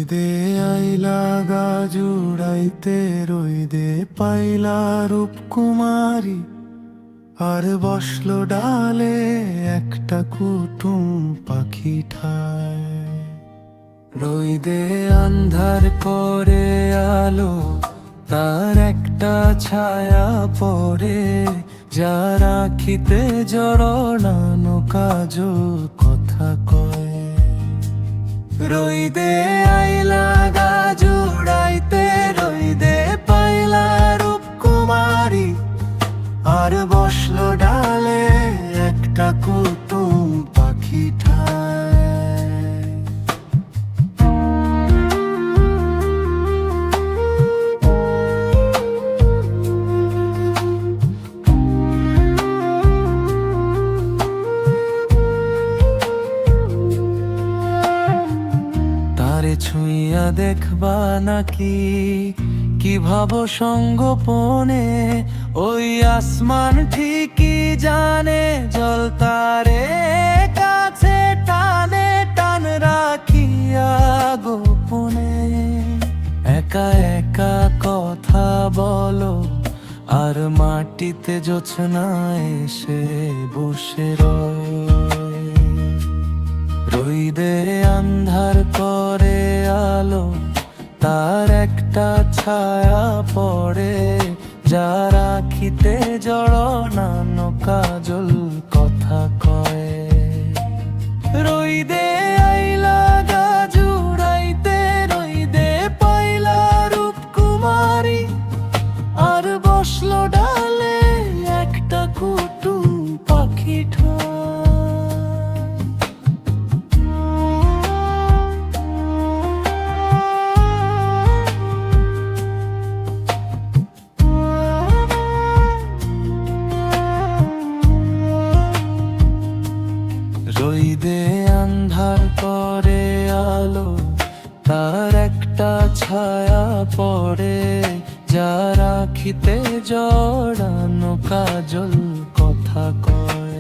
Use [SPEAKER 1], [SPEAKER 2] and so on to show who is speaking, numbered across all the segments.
[SPEAKER 1] রইদে আইলা গা জুড়াইতে, রইদে পাইলা রূপকুমারী, আর বসলো ডালে একটা কুটুম পাখি ঠায়। রইদে আন্ধার করে আলো, তার একটা ছায়া পড়ে, যার আখিতে জড়ানো কাজল কথা কয়। রইদে আইলা গা জুড়াইতে, রইদে পাইলা রূপকুমারী, আর বসলো ডালে একটা কুটুম পাখি ঠায়। তারে ছুঁইয়া দেখবা নাকি, কি ভাবো সঙ্গোপনে, ওই আসমান ঠিকই জানে, জল তারে কাছে টানে, টান রাখিয়া গোপনে। একা একা কথা বলো, আর মাটিতে জোছনা এসে বসে রয়। রইদে আন্ধার করে আলো, তার একটা ছায়া পড়ে, যার আখিতে জড়ানো কাজল কথা কয়। রইদে আইলা গা জুড়াইতে, রইদে পাইলা রূপকুমারী, আর বসলো ডালে একটা কুটুম পাখি ঠায়। রইদে আন্ধার করে আলো, তার একটা ছায়া পড়ে, যার আখিতে জড়ানো কাজল কথা কয়।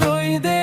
[SPEAKER 1] রইদে